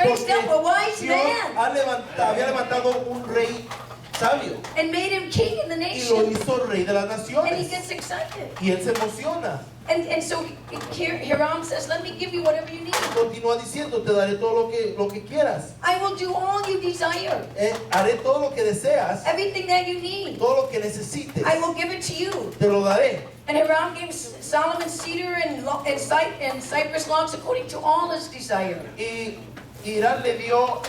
raised up a wise Dios man había levantado un rey sabio and made him king in the y lo nation. hizo rey de las And he naciones. gets excited. Y él se emociona. And so Hiram says, let me give you whatever you need. Continúa diciendo, te daré todo lo que quieras. I will do all you desire. Haré todo lo que deseas, Everything that you need, todo lo que necesites. I will give it to you. Te lo daré. And Hiram gave Solomon cedar and cypress logs according to all his desire. Y Hiram le dio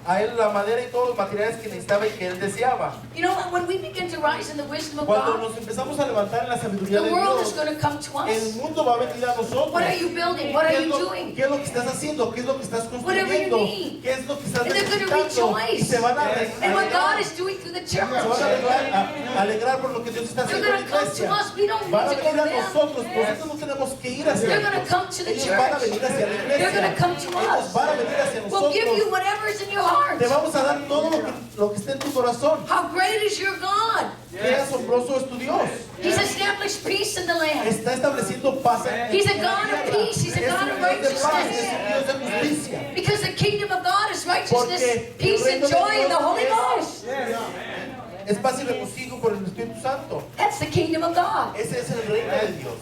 a él la madera y todos los materiales que necesitaba y que él deseaba. You know, when we begin to rise in the wisdom of Cuando God, nos empezamos a levantar en la sabiduría the de world is Dios, going to come to el us. mundo va a venir a nosotros. What are you building? What are you doing? ¿Qué es lo que estás haciendo? ¿Qué es lo que estás Whatever you construyendo? need. ¿Qué es lo que estás And they're going to necesitando? Y rejoice. se van a And what God is doing through the se van church. a alegrar por lo que Dios está They're haciendo en going la to come to iglesia. us. We don't Van a need to go venir to a them. nosotros, nosotros no tenemos que ir hacia They're going to ellos. come to the Ellos van a church. venir hacia la iglesia. They're going to come to Ellos us. van a venir hacia We'll give you nosotros. whatever is in your heart. Te vamos a dar todo lo que esté en tu corazón. How great is your God? Qué asombroso es tu Dios. He's established peace in the land. Está estableciendo paz en He's a en la God of tierra. peace. He's a Es God un of Dios de paz, righteousness. es un Dios de justicia. Because the kingdom of God is righteousness, Porque peace, el reino and de joy in the Dios Holy Ghost. es paz y regocijo por el Espíritu Santo. That's the kingdom of God. Ese es el reino de Dios.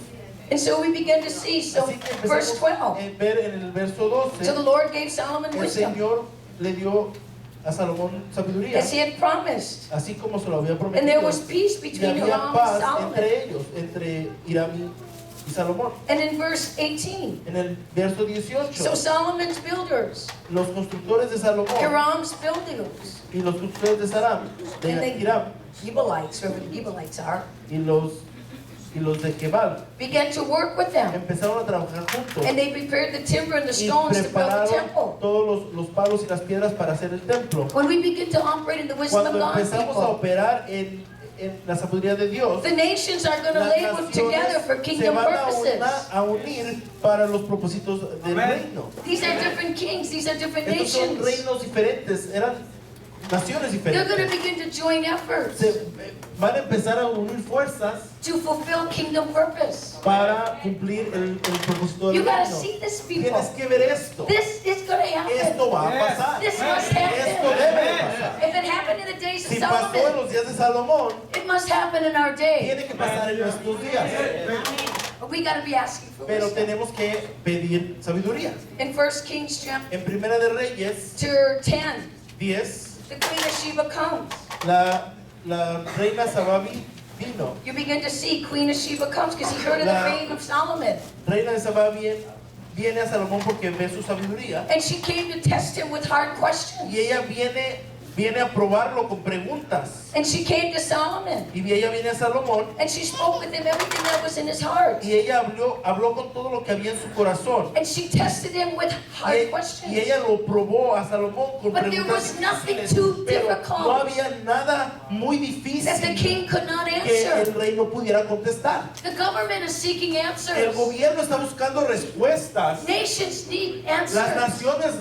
And so we begin to see, so Así que verse empezamos 12. a ver en el verso 12, So the Lord gave Solomon el wisdom, Señor le dio a Salomón sabiduría, as he had promised. así como se lo había And there prometido. was peace Y between había Hiram and paz Solomon. entre ellos, entre Hiram y Salomón. And in verse 18, En el verso 18, so Solomon's builders, los constructores de Salomón Hiram's builders, y los constructores de Saram, and de the Hiram, Gebalites, whoever the Gebalites are, y los de Gebal, began to work with them. empezaron a trabajar juntos. And they prepared the timber and the Y stones to build the prepararon temple. todos los palos y las piedras para hacer el templo. When we begin to operate in the wisdom of Cuando God, empezamos a people, operar en la sabiduría de Dios, the nations are going to las labor together for naciones se kingdom van purposes. a unir para los propósitos del reino. These are different kings, these are different Estos son nations. reinos diferentes, eran naciones They're going to diferentes. begin to join efforts Van a empezar a unir fuerzas to fulfill kingdom purpose. para cumplir el propósito del You got to reino. see this, people. Tienes que ver esto. This is going to happen. Esto va a pasar. This must Esto happen. debe de pasar. If it happened in the days of Si pasó en Solomon, los días de Salomón, it must happen in our day. tiene que pasar en nuestros días. But we got to be asking for Pero wisdom. tenemos que pedir sabiduría. In 1 Kings chapter En Primera de Reyes 10, 10, the queen of Sheba comes. la reina Sababi vino. You begin to see Queen of Sheba comes because he heard of the fame of Solomon. Reina de Sabá viene a Salomón porque ve su sabiduría. And she came to test him with hard questions. Y ella viene a probarlo con preguntas. And she came to Solomon. Y ella viene a Salomón And she spoke with him everything that was in his heart. y ella habló con todo lo que había en su corazón. And she tested him with hard questions. Y ella lo probó a Salomón con But there preguntas was nothing difíciles, too pero difficult no había nada muy that the difícil king could not que answer. el rey no pudiera contestar. The government is seeking El answers. gobierno está buscando respuestas. Nations need Las answers. naciones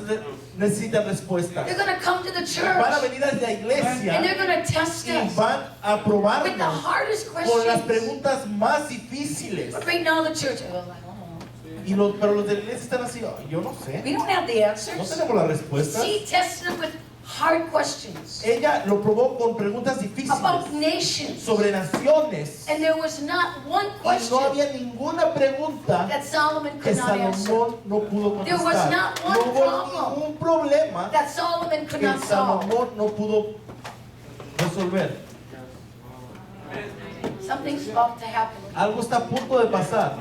necesitan respuestas. They're going to come to the Van a church venir a la iglesia and they're going to test y us van a with the probarnos hardest con las questions. preguntas más difíciles. But right now the church, oh, Pero los de la iglesia están así, "Ay, yo no sé, we don't have the no answers. tenemos las respuestas." She tested him with hard questions Ella lo probó con preguntas difíciles about nations. sobre naciones And there was not one y no question había ninguna pregunta that Solomon que could not answer. Salomón no pudo There was contestar. not one No hubo problem ningún problema That Solomon could que not solve. Salomón no pudo resolver. Something's about to happen. Algo está a punto de pasar.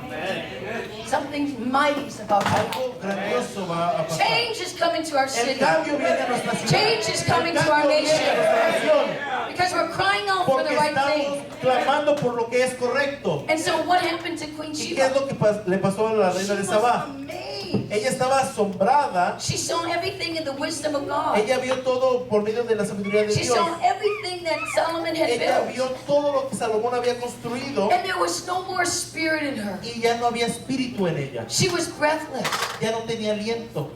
Something mighty is about to happen. Algo grandioso va a pasar. Change is coming to our El city cambio viene a nuestra ciudad. Change is coming El to our cambio viene a nuestra nación. because we're crying out for Porque the right estamos thing. clamando por lo que es correcto. And so what happened to Queen ¿Y qué es Sheba? lo que le pasó a la She reina de was Sabá? amazed. Ella estaba asombrada. She saw everything in the wisdom of God. Ella vio todo por medio de la sabiduría de She Dios. saw everything that Solomon had Ella built. vio todo lo que Salomón había construido And there was no more spirit in her. y ya no había espíritu en ella. She was breathless. Ya no tenía aliento.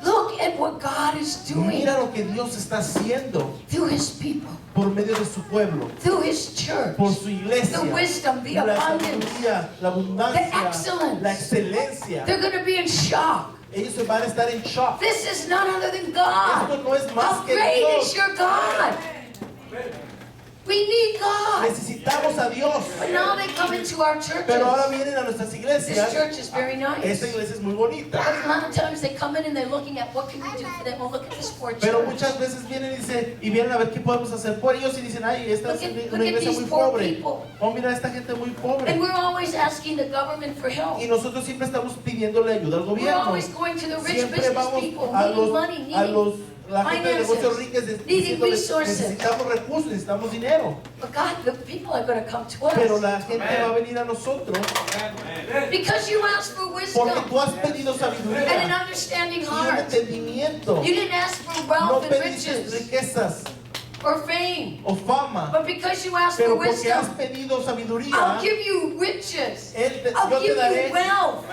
Look at what God is doing Mira lo que Dios está haciendo through His people, por medio de su pueblo, through His church. por su iglesia. The wisdom, the La abundance. sabiduría, la The abundancia, excellence. la excelencia. They're going to be in shock. ellos se van a estar en shock. This is none other than God. Esto no es más How que great Dios. is your God? We need God. Necesitamos a Dios. But now they come into our churches. Pero ahora vienen a nuestras This iglesias. church is very nice. Esta iglesia es muy bonita. But a lot of times they come in and they're looking at what can we do for them. Oh, look at this poor Pero church. muchas veces vienen y vienen a ver qué podemos hacer por ellos y dicen, ay, esta es Look at una iglesia these muy poor pobre. people. Oh, mira esta gente muy pobre. And we're always asking the government for help. Y nosotros siempre estamos pidiéndole ayuda al We're gobierno. always going to the rich Siempre business vamos people, a needing money, la gente de negocios ricos needing diciéndoles, resources. necesitamos recursos, necesitamos dinero. But God, the people are going to come to Pero us. la gente va a venir a nosotros Because you asked for porque wisdom tú has pedido and an sabiduría understanding y un heart. entendimiento. You didn't ask for No wealth and pediste riches riquezas or fame. o fama, But because you asked for pero porque has wisdom, pedido sabiduría, I'll give you riches. yo I'll te give daré you wealth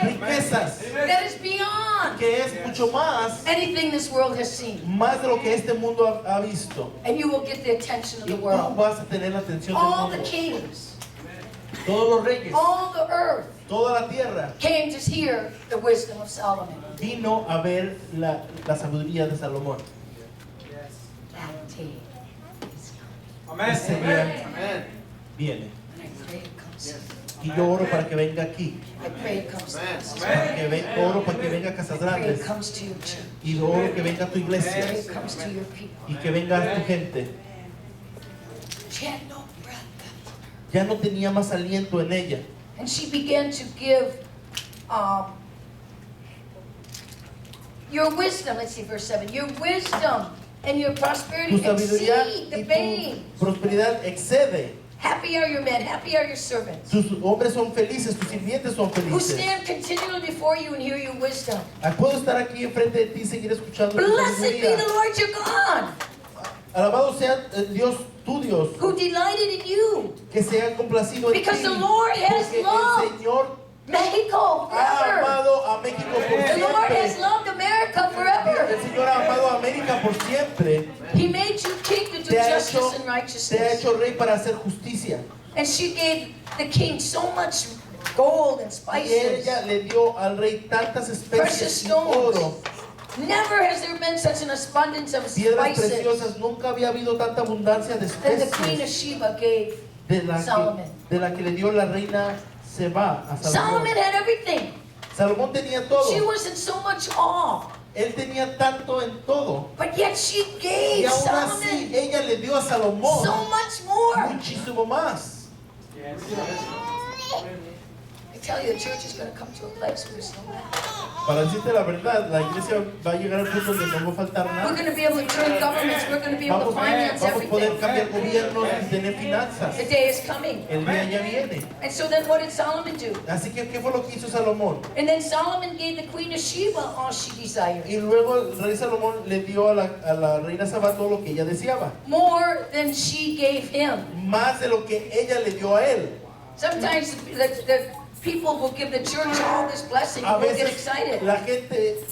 riquezas, that is beyond que es mucho más, anything this world has seen. más de lo que este mundo ha visto. And you will get the attention of Y the tú world. vas a tener la atención All del the mundo. kings, Todos los reyes, all the earth toda la tierra came to hear the wisdom of Solomon. vino a ver la sabiduría de Salomón. That day is coming. Ese día viene. And I pray it comes. Y yo oro para que venga aquí. I pray it comes to us. Oro para que venga a Casas I pray it Grandes. comes to your church. Y oro que venga a tu I pray iglesia. it comes to your people. Y que venga a tu gente. She had no breath left. Ya no tenía más aliento en ella. And she began to give your wisdom. Let's see, verse 7. Your wisdom and your prosperity Tu sabiduría exceed the y vain. tu prosperidad excede. Happy are your men, happy are your servants, Tus hombres son felices, tus sirvientes son who felices. stand continually before you and hear your wisdom. Puedo estar aquí enfrente de ti y seguir escuchando tu Blessed be sabiduría. the Lord your God, Alabado sea Dios, tu Dios, who delighted in you. que se ha complacido en ti. Because the Lord has Porque el loved Señor Mexico ha forever. amado a México por The Lord has siempre. loved America El forever. Señor ha amado a América por siempre. He made you king to do Te ha justice and te ha righteousness. hecho rey para hacer justicia. And she gave the king so much gold and Y spices, ella le dio al rey tantas precious especies y oro, stones. Never has there been such an abundance of piedras spices preciosas. Nunca había habido tanta abundancia de than the queen of especies Sheba gave Solomon. de la que le dio la reina Seba a Salomón. Solomon had everything. Salomón tenía She todo. was in so much awe. Él tenía tanto en todo. But yet she Y gave aún así Solomon ella le dio a Salomón so much more. muchísimo más. I tell you, the church is going to come to a place where there's no lack. Para decirte la verdad, la iglesia va a llegar al punto donde no va a faltar We're nada. going to be able to turn governments. We're going to be able to finance Vamos a poder everything. cambiar gobiernos y tener finanzas. The day is coming. El día ya viene. And so then what did Solomon do? Así que, ¿qué fue lo que hizo Salomón? And then Solomon gave the queen of Sheba all she desired. Y luego el rey Salomón le dio a la reina Saba todo lo que ella deseaba. More than she gave him. Más de lo que ella le dio a él. Sometimes the people will give the church all this blessing A and we'll get veces excited. la gente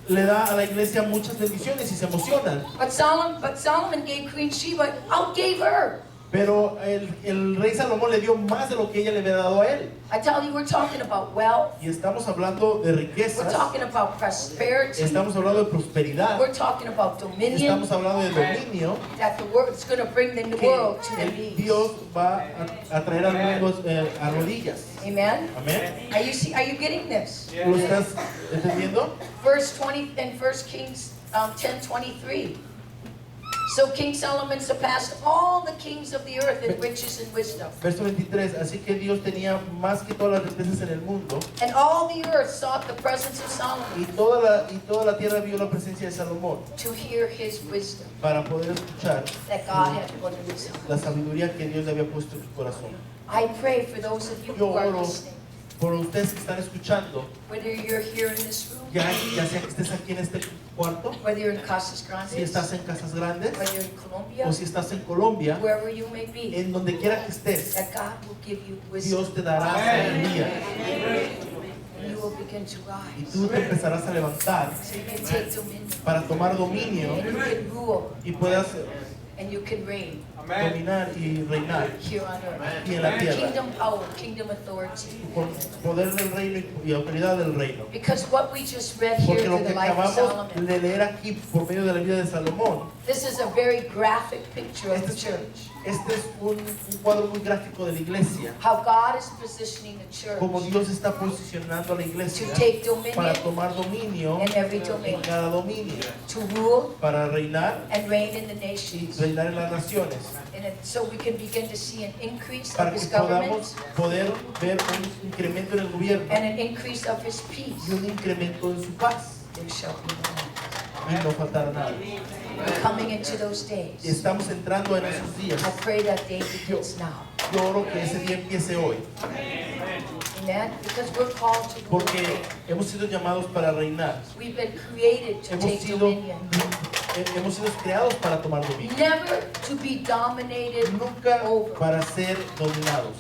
le da a la iglesia muchas bendiciones y se emocionan. But Solomon gave Queen Sheba, outgave her. Pero el rey Salomón le dio más de lo que ella le había dado a él. I tell you, we're talking about wealth. Y estamos hablando de We're riquezas. talking about prosperity. Estamos hablando de prosperidad. We're talking about dominion. Estamos hablando de dominio. That the world is going to bring the Que world to their el knees. Dios va a traer al mundo a rodillas. Amen. Amén. Are you getting this? ¿Lo estás entendiendo? Verse 20 in 1 Kings 10:23. So King Solomon surpassed all the kings of the earth in riches and wisdom. Verso 23. Así que Dios tenía más que todas las riquezas en el mundo. And all the earth sought the presence of Solomon Y toda la tierra vio la presencia de Salomón to hear his wisdom para poder escuchar that God had put in his heart. la sabiduría que Dios le había puesto en su corazón. I pray for those of you Yo who are oro listening, por ustedes que están escuchando, whether you're here in this room, ya sea que estés aquí en este cuarto, whether you're in Casas si Grandes, estás en Casas Grandes whether you're in Colombia, o si estás en Colombia, wherever you may be, en donde quiera que estés, that God will give you wisdom Dios te dará sabiduría and you will begin to y rise. tú te empezarás a levantar So you can take dominion para tomar dominio and you can rule y puedas and you can reign dominar y reinar here on earth. y en la tierra, Kingdom power, kingdom authority. con poder del reino y autoridad del reino. Because what we just read here Porque lo through que the life of acabamos Solomon, de leer aquí por medio de la vida de Salomón, this is a very graphic picture of the este church. es un cuadro muy gráfico de la iglesia, How God is positioning the church como Dios está posicionando a la to iglesia take para dominion tomar dominio in every en domain, cada dominio, to rule para reinar and reign in the y nations. reinar en las naciones, And so we can begin to see an increase para of que his government podamos poder ver un incremento en el gobierno and an increase of his peace. y un incremento en su paz, There shall be no end. y no faltará nada. We're coming into those Y days. estamos entrando en esos días. I pray that day begins now. Yo oro que ese día empiece hoy, Amen? Because we're called to rule. porque hemos sido llamados para reinar. We've been created to Hemos take sido, dominion. hemos sido creados para tomar dominio, Never to be dominated nunca over. para ser dominados.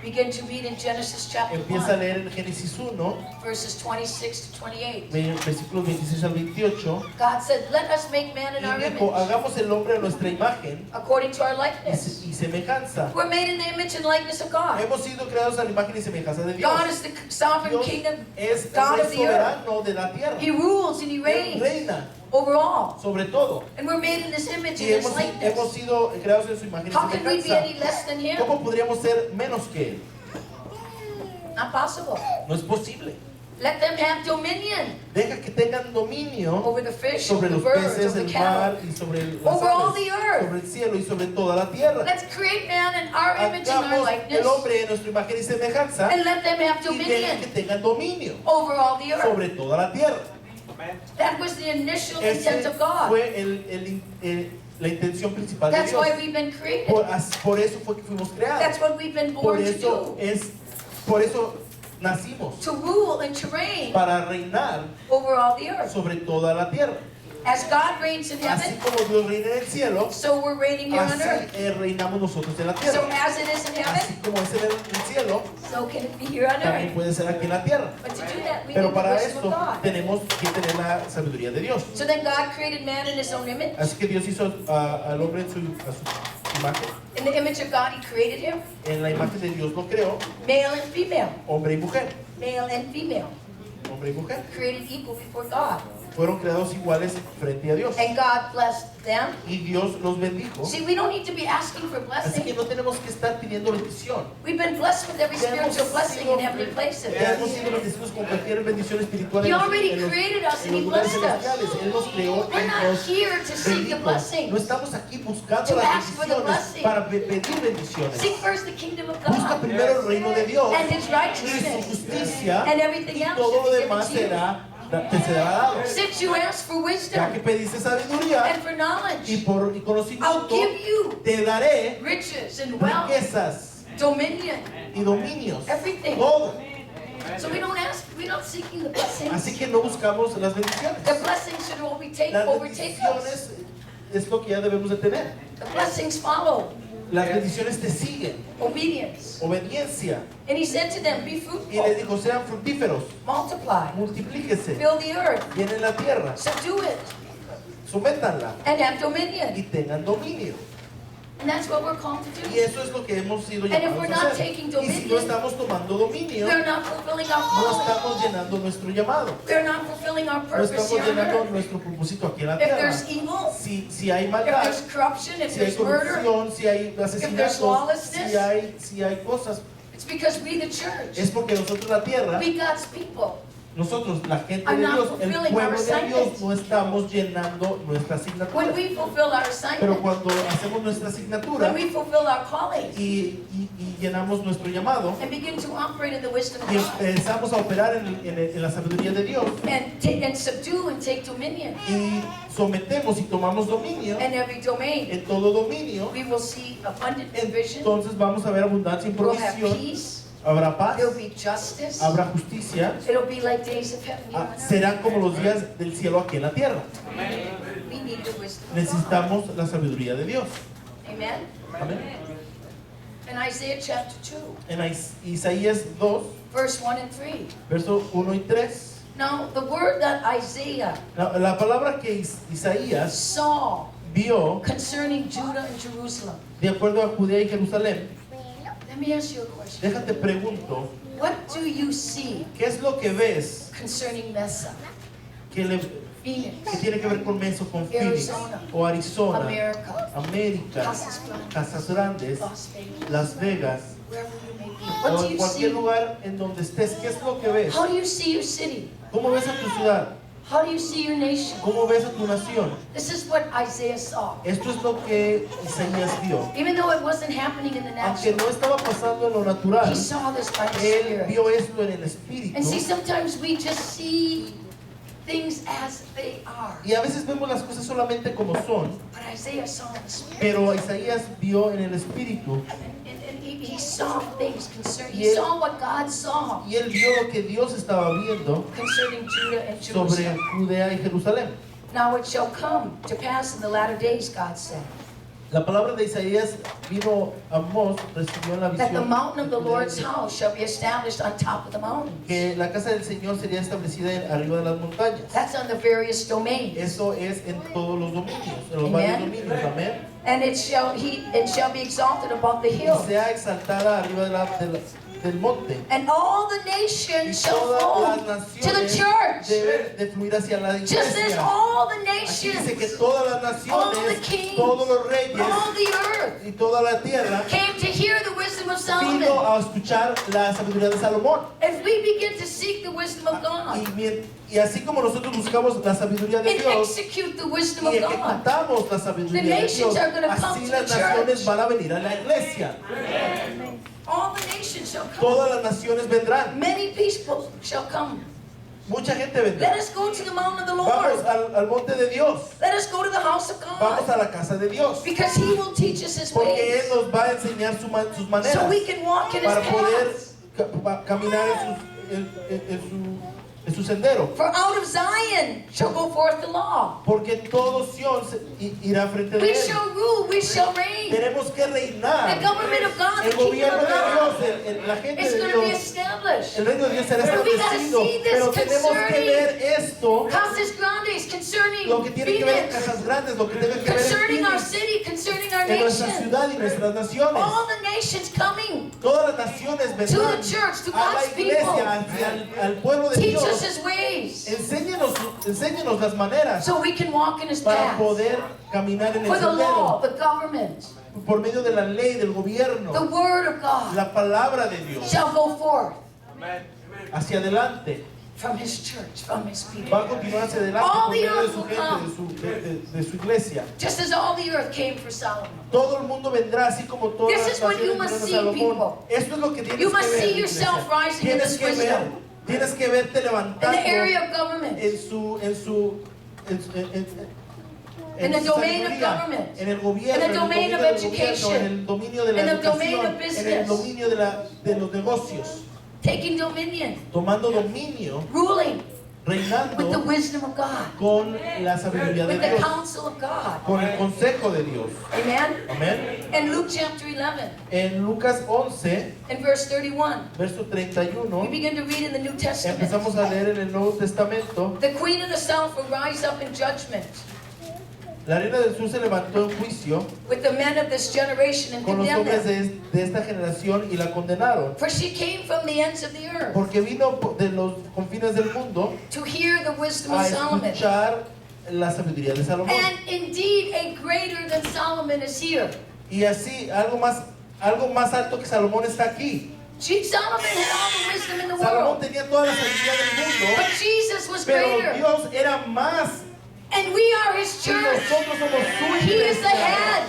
Begin to read in Genesis chapter Empieza a 1, leer en Génesis 1, verses 26 to 28. versículos 26 al 28, God said, let us make man in our y dijo, image, hagamos el hombre a nuestra imagen according to our y likeness. semejanza. We're made in the image and likeness of God. Hemos sido creados a la imagen y semejanza de Dios. God is the sovereign Dios kingdom, es el God rey of the earth. soberano de la tierra. He rules and he Él reigns reina over all. sobre todo. And we're made in this image Y and this hemos likeness. sido creados en su imagen y How can we be semejanza. any less than him? ¿Cómo podríamos ser menos que Él? Not possible. No es posible. Let them have dominion Deja que tengan dominio over the fish, over sobre the los birds, peces, over el the cattle, mar y sobre las over all aves, the earth. sobre el cielo y sobre toda la tierra. Let's create man in our image and our Hagamos likeness, el hombre en nuestra imagen y semejanza and let them have y deja que dominion tengan dominio over all the earth. sobre toda la tierra. That was the initial intent Ese of God. fue la intención principal de That's Dios. why we've been created. Por eso fue que fuimos creados. That's what we've been Por born to eso do. por eso nacimos, To rule and to reign para reinar over all the earth. sobre toda la tierra. As God reigns in Así heaven, como Dios reina en el cielo, so we're reigning here on así earth. reinamos nosotros en la So tierra. as it is in Así heaven, como es en el cielo, so can it be here on también earth. puede ser aquí en la tierra. But to do that, we Pero need the para wisdom esto of God. tenemos que tener la sabiduría de Dios. So then God created man in his own image. Así que Dios hizo al hombre a su imagen. In the image of God, he created him, En la imagen de Dios lo creó, male and female. hombre y mujer. Male and female. Hombre y mujer. Created equal before God. Fueron creados iguales frente a Dios. And God blessed them. Y Dios los bendijo. See, we don't need to be asking for Así que blessing. no tenemos que estar pidiendo bendición. We've been blessed with every Ya hemos spiritual blessing in heavenly places. Ya hemos sido bendecidos con cualquier bendición espiritual He en already los created us and en los he lugares blessed us. celestiales. Él nos creó We're y not nos here to seek the bendijo. No blessings. estamos aquí buscando To las ask for the bendiciones blessing. para pedir bendiciones. Seek first the kingdom of Busca God primero el reino de Dios and his y su righteousness, justicia, and everything y else todo lo shall be given demás to you. te será dado. Since you ask for Ya wisdom que pediste sabiduría and for knowledge, y I'll conocimiento, give you te daré riches and wealth, riquezas dominion, y dominios. everything. Todo. So we're not seeking the blessings. Así que no buscamos las bendiciones. The blessings should overtake Las us. bendiciones es lo que ya debemos de tener. The blessings follow Las bendiciones te siguen. obedience. Obediencia. And he said to them, be Y les fruitful, dijo, sean fructíferos, multiply, multiplíquese, fill the earth, llenen la tierra, subdue it, sométanla and have y dominion. tengan dominio. And that's what we're called to Y do. eso es lo que hemos sido And if llamados we're a not hacer. taking Y si no dominion, estamos tomando dominio, We're not fulfilling our no calling. estamos llenando nuestro llamado. We're not fulfilling our No purpose estamos here on llenando earth. nuestro propósito aquí en la If tierra. there's evil, Si hay if maldad, there's corruption, if si hay there's murder, corrupción, si hay asesinatos, lawlessness, si hay cosas, it's because we, the church, es porque nosotros la tierra, we God's people, nosotros la gente are de not Dios, el fulfilling pueblo our de Dios, assignment. no estamos llenando nuestra when asignatura. we fulfill our Pero assignment, cuando hacemos nuestra asignatura when we fulfill our calling, y llenamos nuestro llamado and begin to operate in the wisdom of y God, empezamos a operar en la sabiduría de Dios and subdue and take dominion y sometemos y tomamos dominio in every domain, en todo dominio, we will see abundant provision, entonces vamos a ver abundancia y we'll have provisión, peace, habrá paz, there'll be justice, habrá justicia, it'll be like days of heaven here on earth. serán como los días del cielo aquí en la tierra. We need the wisdom of God. Necesitamos la sabiduría de Dios. Amen. Amén. In Isaiah chapter 2, En Isaías 2, verse 1 and 3. versos 1 y 3, Now, the word that Isaiah la palabra que Isaías saw vio concerning Judah and Jerusalem. de acuerdo a Judea y Jerusalén. Let me ask you a question. Déjate pregunto, What do you see ¿qué es lo que ves concerning Mesa, que, que Phoenix, tiene que ver con Mesa, con Phoenix o Arizona, America, América, Casas Grandes, Las Vegas, Las Vegas wherever you may be? o What do en you cualquier see? lugar en donde estés? ¿Qué es lo que ves? How do you see your city? ¿Cómo ves a tu ciudad? How do you see your nation? ¿Cómo ves a tu nación? This is what Isaiah saw. Esto es lo que Isaías vio. Even though it wasn't happening in the Aunque natural, no estaba pasando en lo natural, he saw this by the él Spirit. vio esto en el espíritu. And see, sometimes we just see things as they are. Y a veces vemos las cosas solamente como son, But Isaiah saw in the Spirit. pero Isaías vio en el espíritu And he saw things concerning, Y he él- saw what God saw y él vio lo que Dios estaba viendo concerning Judah and sobre Jerusalem. Judea y Jerusalén. Now it shall come to pass in the latter days, God said, La palabra de Isaías vino a Amós, recibió en la that the visión mountain of the de Judea Lord's house shall be established on top of the mountains. que la casa del Señor sería establecida arriba de las montañas. That's on the various domains. Eso es en todos los dominios, en los varios Amen. dominios, amén. And it shall be exalted above the Y hills. sea exaltada arriba del monte. And all the Y nations shall todas flow las to the naciones church. deben de fluir hacia la Just as iglesia. all the Aquí dice que nations, todas las all the naciones, kings, todos los reyes all the earth y toda la tierra came to hear the wisdom of vino Solomon. a escuchar la sabiduría de Salomón. If we begin to seek the wisdom of God Y así como nosotros buscamos la sabiduría de and Dios execute the wisdom y of God, ejecutamos la sabiduría The de nations Dios, are gonna come así to las the naciones church. van a venir a la iglesia. all the nations shall come. Todas las naciones vendrán. Many people shall come. Mucha gente Let vendrá. us go to the mountain of the Vamos Lord. al monte de Dios. Let us go to the house of Vamos God. a la casa de Dios. Because He will teach us His Porque ways. Él nos va a enseñar sus maneras So we can walk in His para poder paths. caminar en su sendero. For out of Zion shall go forth the law. Porque todo Sion irá frente de We Él. shall rule, we shall reign. Tenemos que The reinar. government of God, the El kingdom gobierno of de God, Dios, la gente is de going to be Dios, established. el reino de Dios será But we gotta establecido. see this Pero tenemos que concerning ver esto, Casas Grandes, concerning lo que tiene que ver en Phoenix, Casas Grandes, lo que tiene que ver concerning en our Phoenix, city, concerning our en nuestra nation. ciudad y nuestras naciones. All the nations coming. Todas las naciones To vendrán the church, to a la God's iglesia, people. al pueblo de Teach us Dios. His ways Enséñenos las maneras so we can walk in His para paths. poder caminar en el For the law, sendero the government, por medio de la ley, del gobierno, the word of God la palabra de Dios shall go forth hacia adelante. from His church, from His people. Va a continuar hacia adelante All por the medio de earth su will gente, come. de su iglesia. Just as all the earth came for Solomon. Todo el mundo vendrá así como todas This las is what you naciones must vinieron a see, Salomón. people. Esto es lo que tienes You que must ver, see iglesia. yourself rising in Tienes this que ver, wisdom. tienes que verte In levantando the area of government, en in the su domain of sabiduría, government, en el gobierno, in the en el domain dominio of del education, gobierno, en el dominio de la in the domain educación, of en el business. dominio de los negocios, taking dominion, tomando dominio, ruling reinando with the wisdom of God, con la sabiduría de with the Dios, counsel of God. con el consejo de Dios. Amen? Amén. In Luke chapter 11, En Lucas 11, in verse 31, verso we 31, begin to read in the New Testament. empezamos a leer en el Nuevo Testamento. The queen of the south will rise up in judgment La reina del sur se levantó en juicio with the men of this generation and con los condemned hombres them. de esta generación y la condenaron. For she came from the ends of the earth Porque vino de los confines del mundo to hear the wisdom a of Solomon. escuchar la sabiduría de Salomón. And indeed, a greater than Solomon is here. Y así, algo más alto que Salomón está aquí. Solomon had all the wisdom in the Salomón world. tenía toda la sabiduría del mundo, But Jesus was pero greater. Dios era más. And we are His Y church. nosotros somos su He is the iglesia. head.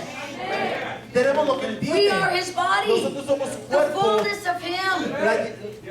Tenemos lo que Él We tiene. are His body. Nosotros somos su The cuerpo. fullness of Him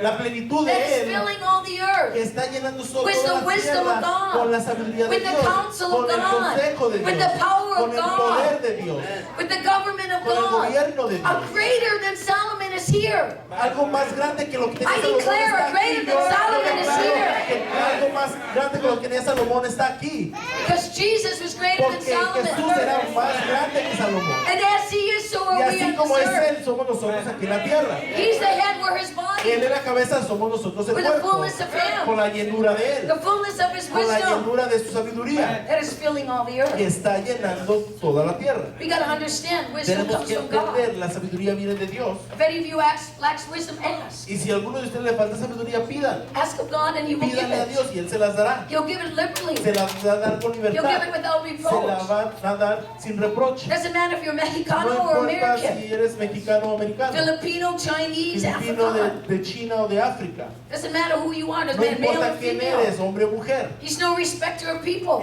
La plenitud de that is Él filling all the que earth. está llenando toda With the la wisdom of tierra God. con la sabiduría de With the Dios, counsel of con el God. consejo de With Dios, the power of con el poder God. de Dios, With the government of con el God. gobierno de A Dios. greater than Solomon is here. Algo más grande que lo que tenía I Salomón declare está a greater aquí. than Yo Solomon is declaro here. que algo más grande que lo que tenía Salomón está aquí. Because Jesus was greater than Porque Jesús Solomon. era más grande que Salomón. And as He is, so Y are we así on como this es earth. Él, somos nosotros aquí en la tierra. He's the head, we're his body. Él es la cabeza, somos nosotros el With the cuerpo. fullness of Him. Con la llenura de Él. The fullness of his Con la wisdom llenura de su sabiduría. that is filling all the Que earth. está llenando toda la tierra. We got to understand wisdom Tenemos comes que from God. entender, la sabiduría viene de Dios. If any of you lacks wisdom, ask. Y si a alguno de ustedes le falta sabiduría, pidan. Ask of God and He will give Pídanle a it. Dios y Él se las dará. He'll give it liberally. Se las va a dar con He'll give libertad. it without Se la reproach. va a dar sin reproche. Doesn't matter if you're No Mexicano or importa American, si eres mexicano o americano, Filipino, Chinese, filipino African. de China o de África. Doesn't matter who you are, doesn't No matter male importa or quién female. eres, hombre o mujer. He's no respecter of people.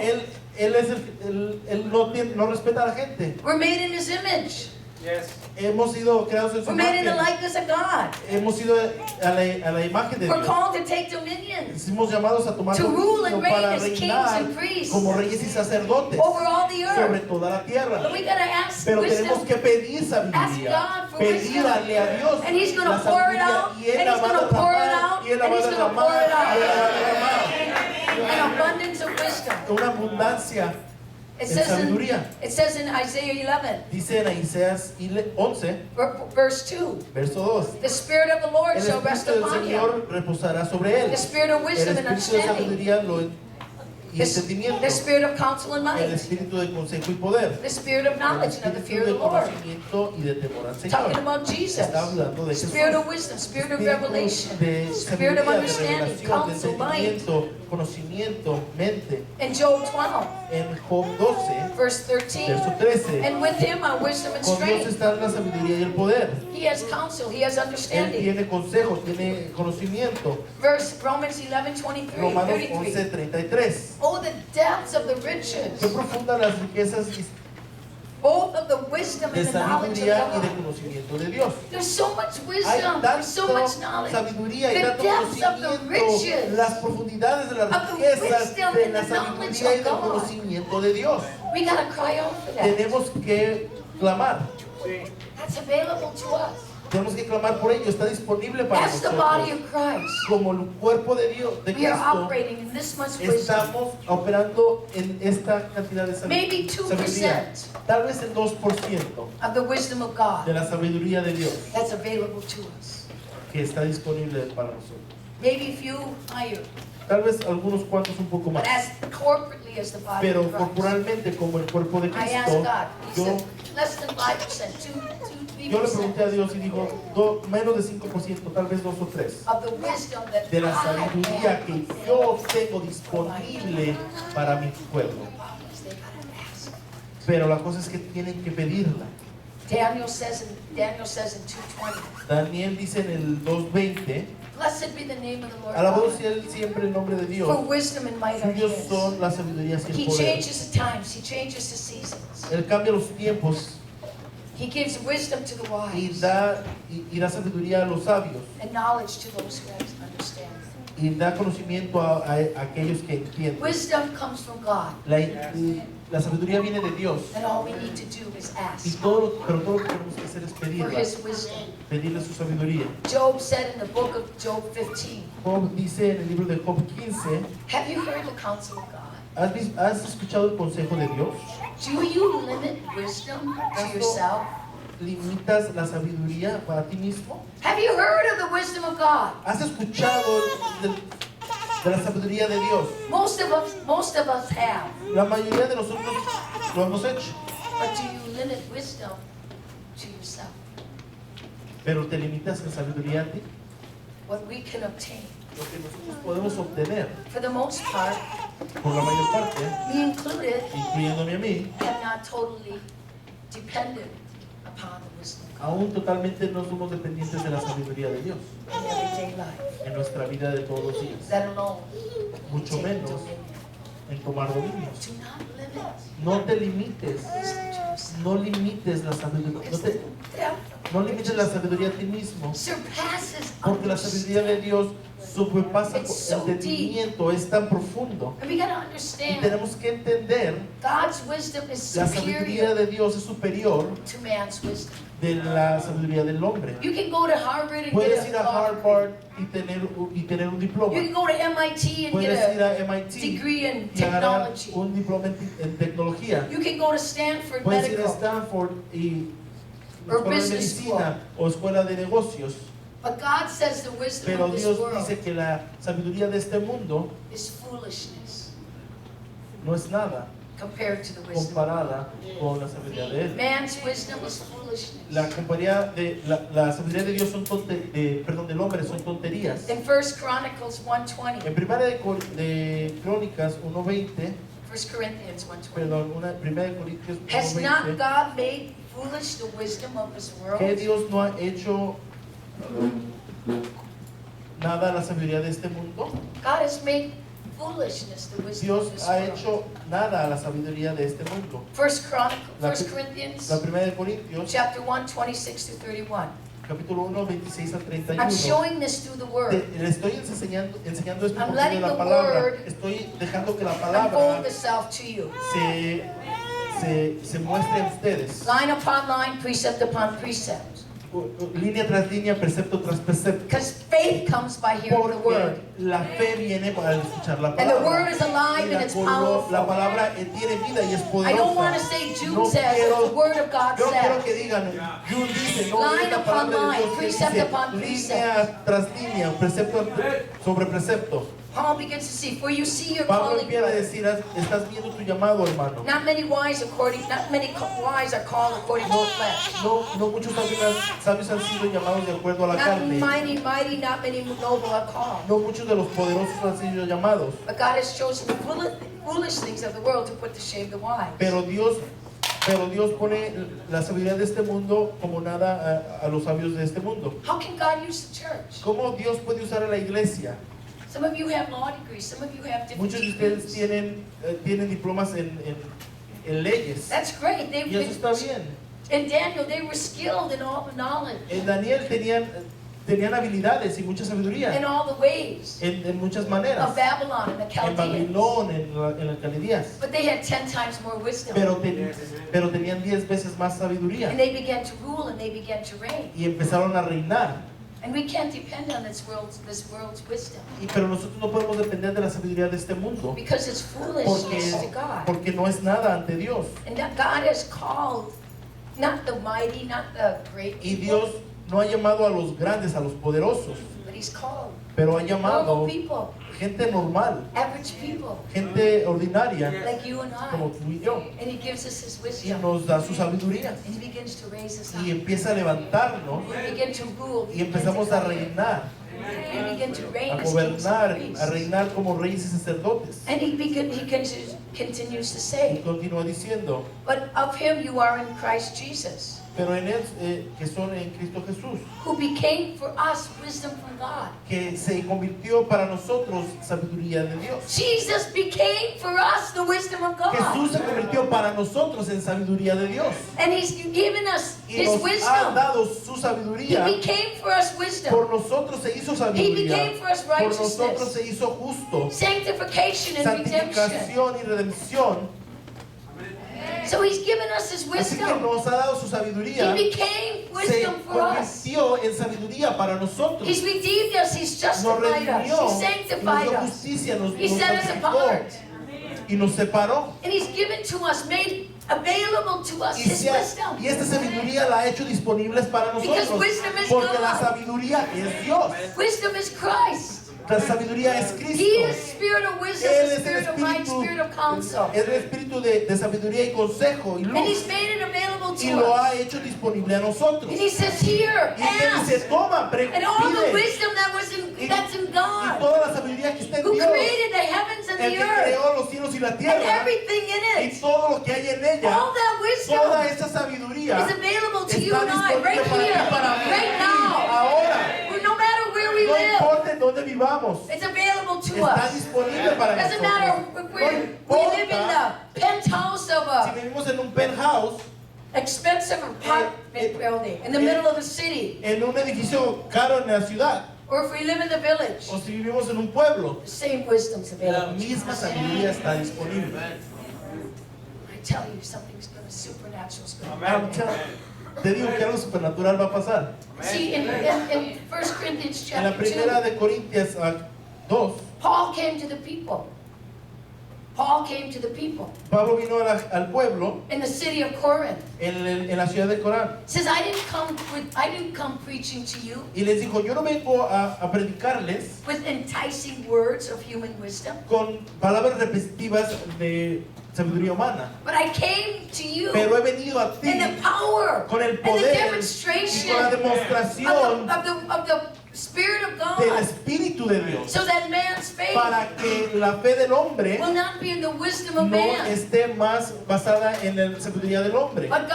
Él es él no respeta a la gente. We're made in His image. Yes. Hemos sido creados en su We're made in the imagen. likeness of God. Hemos sido a la imagen de We're Dios. called to take dominion Somos llamados a tomar To rule and dominio reign para as kings reinar and priests como reyes y sacerdotes over all the sobre earth. toda la tierra. But we gotta ask Pero tenemos wisdom. que pedir Ask sabiduría, God for pedirle a Dios And He's gonna la pour it sabiduría, out, y Él and la He's va a gonna pour it derramar, out, y Él la and va a He's gonna derramar, pour it out. y Él la va a derramar. An abundance of wisdom. Una abundancia It en says sabiduría. it says in Isaiah 11, Dice en Isaías 11, verse 2, verso 2. the Spirit of the Lord El shall rest Espíritu del upon him. Señor reposará sobre él. The Spirit of El wisdom and Espíritu de understanding. sabiduría y The entendimiento. Spirit of counsel and El might. Espíritu de consejo y poder. The Spirit of El knowledge and of the fear Espíritu of de the Lord. conocimiento y de temor al Talking Señor. about Jesus. Está hablando de Jesús. Spirit of wisdom, Spirit of Espíritu revelation, de Spirit of sabiduría, de understanding, revelación, de counsel, might. entendimiento, conocimiento, mente. In Job 12, En Job 12, verse 13, verso 13. and with him are wisdom and Con Dios strength. está la sabiduría y el poder. He has counsel, he has Él understanding. tiene consejo, tiene conocimiento. Verse Romans 11:23, Romanos 33. 11:33. Oh, the depths of the Qué riches, profundas las riquezas both of the wisdom de and the knowledge of sabiduría y de God. conocimiento de Dios. There's so much Hay wisdom, there's so tanto much knowledge. sabiduría y The tanto depths of the conocimiento, riches las profundidades de las of the riquezas, wisdom de and la the knowledge sabiduría y of del God. conocimiento de Dios. We gotta cry out for that. Tenemos que clamar. Sí. That's available to us. Tenemos que clamar por ello. Está disponible para That's the body nosotros. of Christ. Como el cuerpo de Dios, de We are Cristo, operating in this much wisdom. estamos operando en esta cantidad de Maybe sabiduría. 2% Tal vez el 2% of the wisdom of de God la sabiduría de Dios that's available to us. que está disponible para nosotros. Maybe few higher, Tal vez algunos cuantos un poco but más. as corporately as the body Pero of Christ. corporalmente, como el cuerpo de I asked Cristo, God, He yo, said less than 5%, 2, yo le pregunté a 3% Dios y digo, menos de 5%, tal vez 2 o 3, of the wisdom that de la I sabiduría have. que yo tengo disponible para mi pueblo. They gotta ask. Pero la cosa es que tienen que pedirla. Daniel says in 2:20, Daniel dice en el 2:20, blessed be the name of the Lord alabado God, sea él siempre el nombre de Dios. for wisdom and might are Suyos His. son las sabidurías y el He poder. changes the times, He changes the seasons. Él cambia los tiempos He gives wisdom to the y wise da sabiduría a los sabios and knowledge to those who understand. y da conocimiento a aquellos que entienden. Wisdom comes from God, La sabiduría viene de Dios and all we need to do is y ask pero todo lo que tenemos que hacer es for pedirla, His wisdom. pedirle su sabiduría. Job said in the book of Job 15, Job dice en el libro de Job 15, have you heard the counsel of God? ¿has escuchado el consejo de Dios? Do you limit wisdom to yourself? ¿Limitas la sabiduría para ti mismo? Have you heard of the wisdom of God? ¿Has escuchado de la sabiduría de Dios? Most of us have. La mayoría de nosotros lo hemos hecho, But do you limit wisdom to yourself? pero ¿te limitas en sabiduría a ti? What we can obtain. Lo que nosotros podemos obtener, For the most part, por la mayor parte, me included, incluyéndome a mí, have not totally depended upon the wisdom of God aún totalmente no somos dependientes de la sabiduría de Dios in everyday life. en nuestra vida de todos los días, Let alone mucho take menos dominion. en tomar dominio. Do not limit No te limites, wisdom to yourself. no limites la sabiduría, Because the depth no of limites la riches sabiduría a ti mismo, surpasses porque la sabiduría de Dios sobrepasa It's so entendimiento, es tan profundo. And we gotta Y understand tenemos que entender, God's wisdom is la sabiduría superior de Dios es superior to man's wisdom. de la sabiduría del hombre. You can go to Harvard and Puedes get ir a Harvard y tener un diploma. You can go to MIT and Puedes ir get a a MIT degree in y agarrar technology. un diploma en tecnología. You can go to Stanford Puedes ir a Medical Stanford y Or escuela de business medicina o escuela de negocios. But God says the wisdom Pero of this Dios world dice que la sabiduría de este mundo is foolishness no es nada compared to the wisdom of comparada con la sabiduría de Él. man's wisdom is foolishness. La compañía de la sabiduría de Dios del hombre son tonterías. In 1 Chronicles En 1:20, primera de Crónicas 1:20, 1 Corinthians 1:20, perdón, primera de Corintios has not 1:20, God made foolish the wisdom of this world? que Dios no ha hecho nada a la sabiduría de este mundo. God has made foolishness the wisdom Dios of this ha world. hecho nada a la sabiduría de este mundo. 1 Corinthians La primera de Corintios, chapter 1, 26 to 31. capítulo 1, 26 a I'm 31. showing this through the word. Le estoy enseñando esto I'm por medio letting de la the palabra. word Estoy dejando que la Unfold palabra itself to you. se muestre a ustedes. Line upon line, precept upon precept. Línea tras línea, precepto tras precepto. Because faith comes by hearing the word. Porque la fe viene al escuchar la And the palabra. word is alive and it's powerful. La palabra tiene vida y es poderosa. I don't want to say Jude No says, quiero- it's the word of God Yo no quiero que says. digan, Jude dice, no, Line es la upon palabra de line, Dios que precept dice, upon precept. línea tras línea, precepto sobre precepto. Paul begins to see, for you see your Pablo calling. empieza a brother. decir, estás viendo tu llamado, hermano. Not many wise are called according to the flesh. No muchos sabios han sido llamados de acuerdo a la Not carne. mighty, not many noble are called. No muchos de los poderosos han sido llamados. But God has chosen the foolish things of the world to put to shame the wise. Pero Dios pone la sabiduría de este mundo como nada a los sabios de este mundo. How can God use the church? ¿Cómo Dios puede usar a la iglesia? Some of you have law degrees, some of you have different Muchos de ustedes degrees. tienen diplomas en leyes. That's great. Y eso está bien. In Daniel, they were skilled in all the knowledge, En Daniel tenían habilidades y mucha in sabiduría all the ways en muchas maneras. of Babylon and the En Chaldeans. Babilón, en las Chaldeas. But they had 10 times more wisdom. Pero tenían 10 veces más sabiduría. And they began to rule and they began to reign. Y empezaron a reinar. And we can't depend on this world's wisdom. Pero nosotros no podemos depender de la sabiduría de este mundo. Because it's foolishness to God. Porque no es nada ante Dios. And that God has called not the mighty, not the great Y people, Dios no ha llamado a los grandes, a los poderosos, but He's called pero ha normal llamado people, gente normal, average people, gente ordinaria, like you and como I. tú y yo. And He gives us His Y wisdom. nos da su sabiduría. And He begins to raise us Y up. empieza a levantarnos We begin to rule. y empezamos a reinar, We begin to reign a as kings and gobernar, priests. a reinar como reyes y sacerdotes. And He continues to Y say, continúa diciendo, but of Him you are in Christ Jesus, pero en él, que son en Cristo Jesús, who became for us wisdom from God. que se convirtió para nosotros sabiduría de Dios. Jesus became for us the wisdom of God. Jesús se convirtió para nosotros en sabiduría de Dios. And He's given us Y His nos ha wisdom. dado su He sabiduría. became for us wisdom. Por nosotros se hizo He sabiduría. became for us Por nosotros righteousness, se hizo justo. sanctification and redemption. Santificación y redención. So He's given us His Así que wisdom. nos ha dado su He sabiduría. became Se wisdom for us. convirtió en sabiduría para nosotros. He's redeemed us. He's Nos justified us. redimió. He's Nos sanctified dio us. justicia. Nos He set us santificó. apart. Y nos separó. And He's given to us, made available to us Y, His wisdom. y esta sabiduría la ha hecho disponible para Because nosotros. wisdom is Porque God. la sabiduría es Dios. Wisdom is Christ. La sabiduría es He Cristo. is spirit of wisdom, Él the es el spirit of might, espíritu, spirit of counsel. es el espíritu de sabiduría y consejo y And luz. He's made it available Y to lo us. ha hecho disponible a nosotros. And He says, here, Y él ask. dice, toma, And all the pide. wisdom that's in Y God, toda la sabiduría que está en who Dios, created the heavens and el the que earth, creó los cielos y la and tierra, everything in y it. todo lo que hay en ella, All that toda wisdom esa sabiduría is available to you está and I, disponible right para ti, here, para mí, right now. ahora. No matter where we No live, importa en dónde vivamos, it's available to está us. disponible para Doesn't nosotros. matter if No we live in importa the penthouse of si a vivimos en un penthouse, expensive apartment building in the middle of the city, en un edificio caro en la ciudad, or if we live in the village. o si vivimos en un pueblo, The same wisdom's la available. misma sabiduría está disponible. I tell you, something's going to supernatural's going to I'm telling- Te digo que algo supernatural va a pasar. See, in 1 Corinthians En la chapter primera 2, de Corintios 2, Paul came to the people. Paul came to the people Pablo vino al pueblo in the city of Corinth. en la ciudad de Corán He says, I didn't come preaching to you y les dijo, yo no vengo a predicarles with enticing words of human wisdom, con palabras repetitivas de sabiduría humana, but I came to you pero he venido a ti in the power con el and the poder y demonstration con la of demostración the Spirit of del God, Espíritu de Dios, so that man's faith para que la fe del hombre will not be in the wisdom of no man, esté más basada en la sabiduría del hombre, but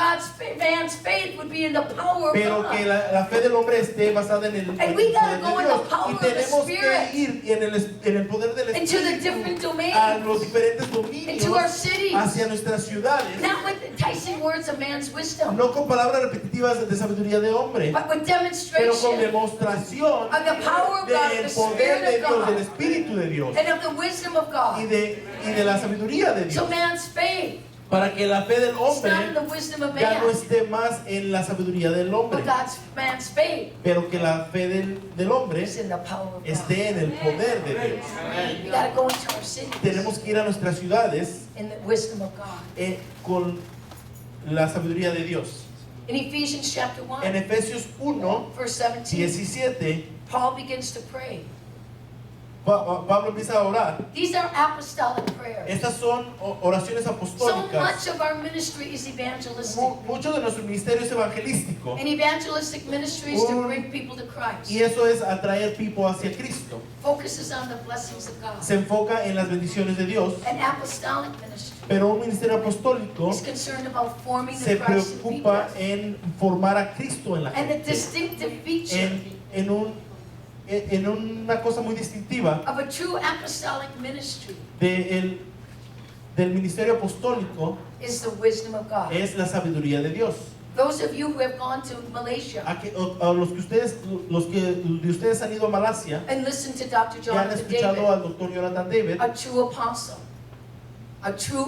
man's faith would be in the power of pero que God. la fe del hombre esté basada en el And poder we de gotta go in the Dios. power Y of the tenemos Spirit que ir en el poder del into the Espíritu different a domains, los diferentes into our dominios cities, hacia nuestras ciudades, not with enticing words of man's wisdom, no con palabras repetitivas de sabiduría de hombre, but with pero con demonstration demostración of the power of God, del the poder Spirit de of Dios, del God, Espíritu de Dios and of the wisdom of y God. de la sabiduría de So Dios, man's faith para que la fe del is not in hombre the wisdom of ya no man, esté más en la sabiduría del hombre, but man's faith pero que la fe del hombre is in the power of God. esté en el poder de Dios. We gotta go into our cities Tenemos que ir a nuestras ciudades in the wisdom of God. con la sabiduría de Dios. In Ephesians chapter En 1, Efesios 1, verse 17, 17, Paul begins to pray. Pablo empieza a orar. These are apostolic prayers. Estas son oraciones So apostólicas. much of our ministry is evangelistic. Mucho de nuestro ministerio es evangelístico. And evangelistic ministry is to bring people to Christ. Y eso es atraer people hacia Cristo. Focuses on the blessings of God. Se enfoca en las bendiciones de Dios. An apostolic ministry Pero un ministerio apostólico is concerned about forming se the Christ in people. preocupa en formar a Cristo en la And the gente. distinctive feature En una cosa muy distintiva of a true apostolic ministry del ministerio apostólico is the wisdom of God. es la sabiduría de Dios. Those of you who have gone to Malaysia A los que de ustedes han ido a Malasia and listened to Dr. y han Jonathan escuchado David, al doctor Jonathan David, a true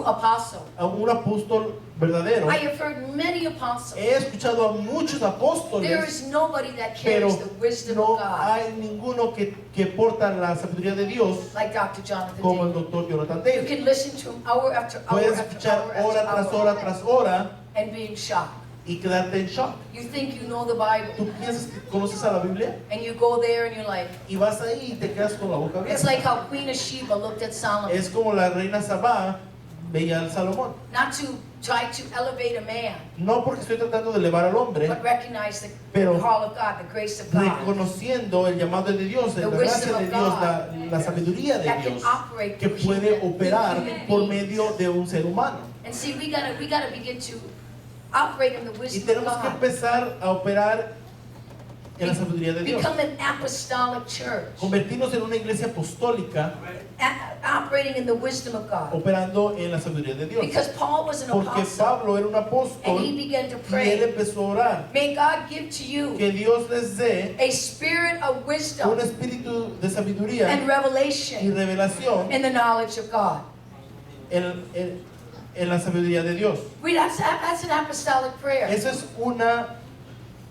apostle, a un apóstol verdadero. I have heard many apostles. He escuchado a muchos There apóstoles, is nobody that pero carries the wisdom no of God hay ninguno que porta la sabiduría de Dios like Dr. Jonathan como el David. doctor Jonathan You David. can listen to him hour after hour Puedes after escuchar hour hora after tras hour hora tras hora and being shocked. y quedarte en shock. You think you know the Bible Tú piensas que conoces a la Biblia and you go there and you're like, y vas ahí y te quedas con la boca it's abierta. like how Queen of Sheba looked at Solomon. Es como la reina Sabá veía al Salomón. Not to try to elevate a man, No porque estoy tratando de elevar al hombre, but recognize the Pero call of God, the grace of God reconociendo el llamado de Dios, la The gracia wisdom de of Dios, God la sabiduría de that can Dios operate que through puede human operar por beings. medio de un ser humano. And see, we gotta begin to operate in the Y wisdom of tenemos que God. empezar a operar en la sabiduría de Dios. Become an apostolic church, Convertirnos en una iglesia apostólica operating in the wisdom of God. operando en la sabiduría de Dios. Because Paul was an Porque apostle, Pablo era un and apóstol he began to y él pray. empezó a orar. May God give to you Que Dios les dé a spirit of un wisdom espíritu de sabiduría and y revelation revelación in the knowledge of God. en la sabiduría de Dios. That's an apostolic prayer. Esa es una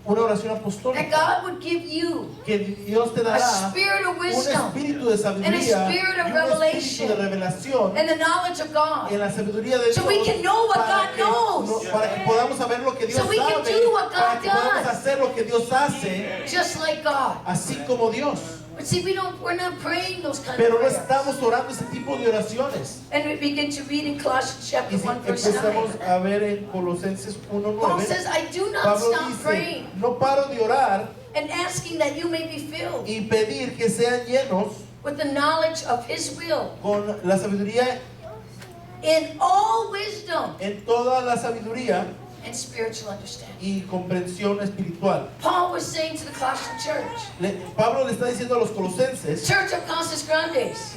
oración That apostólica. God would give you Que Dios te a dará spirit of un wisdom espíritu de sabiduría spirit of y un revelation espíritu de revelación and the knowledge of God. en la sabiduría de Dios So we can know what para God que, knows. para que podamos saber lo que Dios So we can sabe, do what God para que podamos does. hacer lo que Dios hace, Just like God. así como Dios. But see, we're not praying those kind Pero of no prayers. estamos orando ese tipo de oraciones. And we begin to read in Colossians Y chapter si 1 verse empezamos 9. a ver en Colosenses Paul 1:9, says, I do not Pablo stop dice, praying no paro de orar and asking that you may be filled y pedir que sean llenos with the knowledge of His will con la sabiduría, in all wisdom en toda la sabiduría and spiritual understanding. y comprensión espiritual. Paul was saying to the Colossian church, Pablo le está diciendo a los colosenses, Church of Casas Grandes,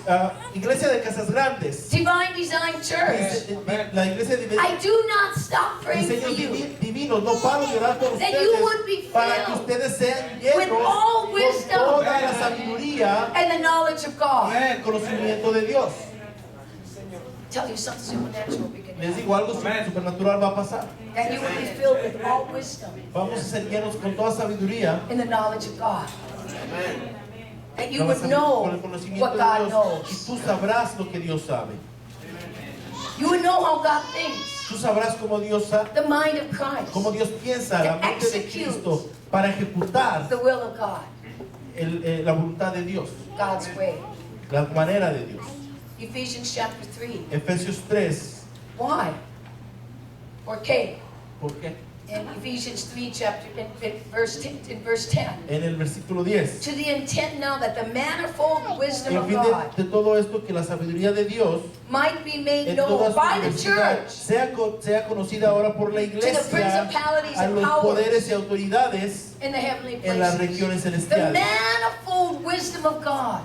iglesia de casas grandes, Divine Design Church, la iglesia de I do not stop praying for diseños you divinos, no paro de orar por that you would ustedes be para que filled ustedes sean with llenos all con wisdom toda la sabiduría and the knowledge of y God. el conocimiento de Dios. Tell you something supernatural beginning. Les digo, algo supernatural va a pasar. That you would be filled with all wisdom Vamos a ser llenos con toda sabiduría, in the knowledge of God. That you con would know el conocimiento what de God Dios, y knows. tú sabrás lo que Dios sabe. You would know how God thinks. Tú sabrás cómo Dios, The mind of Christ. cómo Dios piensa, la mente de Cristo, para ejecutar The will of God. la voluntad de Dios, God's way. la manera de Dios. Ephesians chapter 3. Efesios 3, Why? Or qué? ¿por qué? In Ephesians 3 chapter in verse 10. En el versículo 10. To the intent now that the manifold wisdom Y en of fin God de todo esto, que la sabiduría de Dios might be made en toda known su by the diversidad church sea conocida ahora por la iglesia, principalities a and los powers poderes y autoridades in the heavenly en las places. regiones The celestiales. manifold wisdom of God.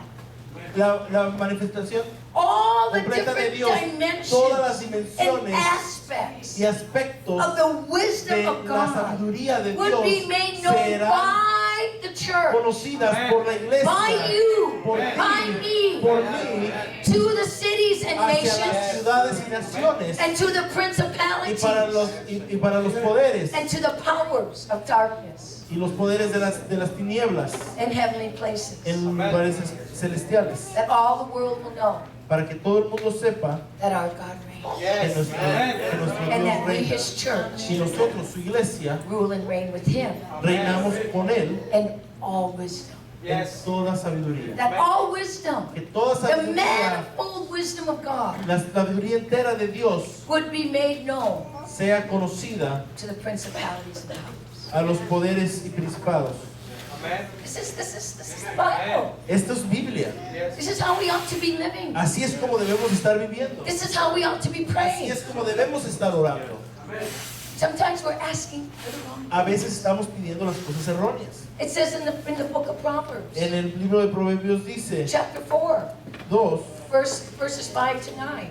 La manifestación All the completa de different Dios, dimensions todas las and dimensiones aspects y aspectos of the wisdom de of la God sabiduría de would be Dios made known serán by the church, conocidas por la iglesia, by you, por by ti, me, por mí, to the cities and hacia las nations, ciudades y naciones, and to the y principalities, para los poderes and to the powers of darkness y los poderes de las tinieblas in heavenly places, en lugares celestiales, that all the world will know para que todo el mundo sepa that our God reigns, que nuestro and Dios that we, reina. His church, Y nosotros, su iglesia, rule and reign with Him reinamos con Él in all wisdom. en toda sabiduría. That all wisdom, Que toda the sabiduría, manifold wisdom of God, la sabiduría entera de Dios, would be made known sea conocida to the principalities and powers. a los poderes y principados. This is the Bible. Esto es Biblia. This is how we ought to be living. Así es como debemos estar viviendo. This is how we ought to be Así praying. es como debemos estar orando. Sometimes we're asking for the wrong. A veces estamos pidiendo las cosas erróneas. It says in the book of Proverbs, En el libro de Proverbios dice chapter 4, 2, verses 5 to 9.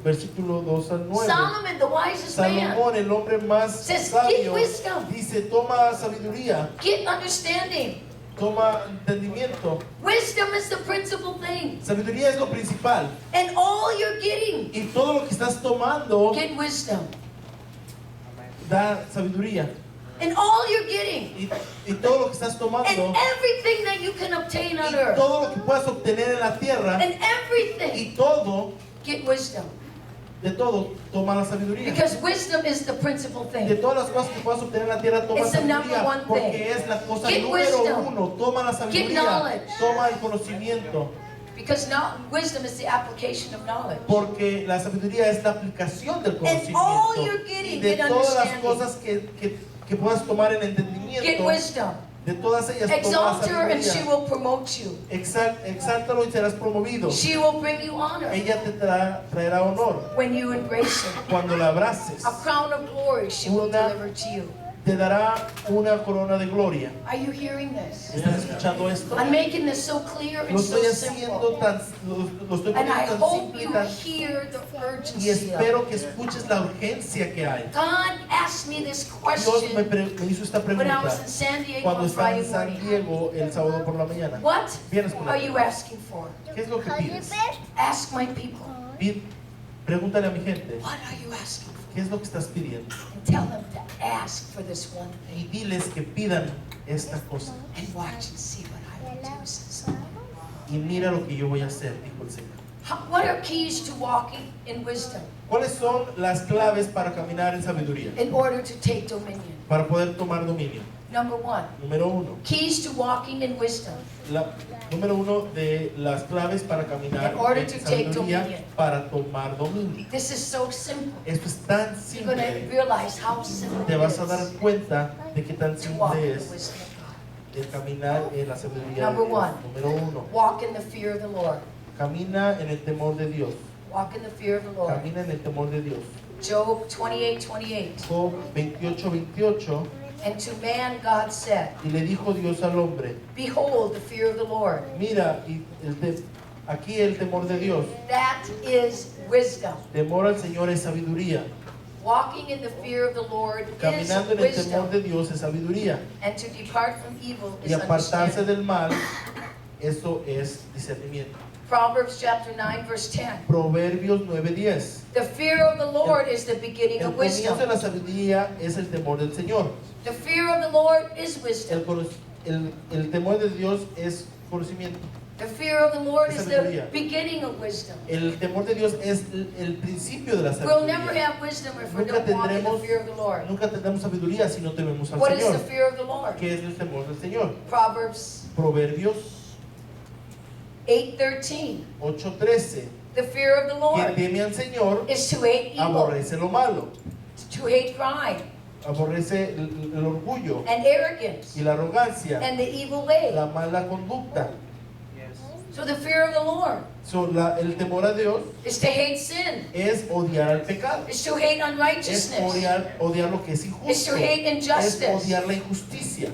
versículo 2 al 9. Solomon, the wisest man, Salomón, el hombre más says, sabio, "Get wisdom. dice, toma sabiduría, Get understanding. toma entendimiento. Wisdom is the principal thing. Sabiduría es lo principal. And all you're getting, Y todo lo que estás tomando get wisdom. da sabiduría. And all you're getting, Y todo lo que estás tomando, and everything that you can obtain on y earth, todo lo que puedas obtener en la tierra, and everything, y todo, get wisdom. de todo, toma la sabiduría. Because wisdom is the principal De thing. todas las cosas que puedas obtener en la tierra, toma It's the number sabiduría, one thing. porque es la cosa Get número wisdom. uno. Toma la sabiduría, knowledge. toma el conocimiento, Because wisdom is the application of knowledge. porque la sabiduría es la aplicación del And all conocimiento. you're getting, Y de get todas las understanding. cosas que puedas tomar en Get entendimiento, wisdom. de todas ellas toma la Exalt her and she sabiduría. will promote you. Exáltalo y serás promovido. She will bring you honor Ella te traerá honor when you embrace her. cuando la abraces. A crown of glory she will Una- deliver to you. Te dará una corona de gloria. Are you hearing this? ¿Estás escuchando esto? I'm making this so clear Lo and so estoy simple. haciendo lo estoy And I poniendo tan hope simple y you tan, hear the y urgency of it. espero que escuches la urgencia que hay. God asked me this Dios me question hizo esta when I was pregunta in San Diego cuando on estaba en Friday San morning. Diego el sábado por la mañana. What Vienes por la are you mañana. asking for? ¿Qué es lo que pides? Ask my people. Pregúntale a mi gente, What are you asking for? ¿qué es lo que estás pidiendo? And tell them to ask for this one Y thing. diles que pidan esta cosa. And watch and see what I will do, says the Lord. Y mira lo que yo voy a hacer, dijo el Señor. What are keys to walking in wisdom ¿Cuáles son las claves para caminar en sabiduría? in order to take dominion? Para poder tomar dominio. Number one, Número uno. keys to walking in wisdom. Número uno de las claves para caminar In order en to take sabiduría, dominion. para tomar dominio. This is so simple. Esto es tan You're going to simple. realize how simple Te it vas a dar is cuenta de qué tan to walk in simple the es wisdom of God. el caminar en la sabiduría de Number Dios. one. Número uno. Walk in the fear of the Lord. Camina en el temor de Dios. Walk in the fear of the Lord. Camina en el temor de Dios. Job 28:28. Job 28:28. And to man God said, Y le dijo Dios al hombre, behold the fear of the Lord. mira, aquí el temor de Dios. That is wisdom. Temor al Señor es sabiduría. Walking in the fear of the Lord is Caminando en el temor wisdom. de Dios es sabiduría. And to depart from evil Y is apartarse understanding. del mal, eso es discernimiento. Proverbs chapter 9 verse 10. Proverbios 9:10. The fear of the Lord is the beginning El of comienzo de wisdom. la sabiduría es el temor del Señor. The fear of the Lord is wisdom. El temor de Dios es conocimiento. The fear of the Lord is the Sabiduría. beginning of wisdom. El temor de Dios es el principio de la We'll never sabiduría. have wisdom if we Nunca don't walk in the tendremos, fear of the Lord. nunca tendremos sabiduría si no tememos al What is the Señor. fear of the Lord? ¿Qué es el temor del Señor? Proverbs Proverbios 8:13. 8:13. The fear of the Quien Lord teme al Señor is to hate evil, aborrece lo malo, to hate pride aborrece el orgullo and arrogance y la arrogancia, and the evil way. la mala conducta. So the fear of the Lord El temor a Dios is to hate sin, es odiar al pecado, is to hate es unrighteousness, odiar lo que es is injusto, to hate es injustice, odiar la injusticia,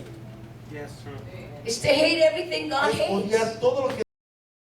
is to hate everything God es hates. odiar todo lo que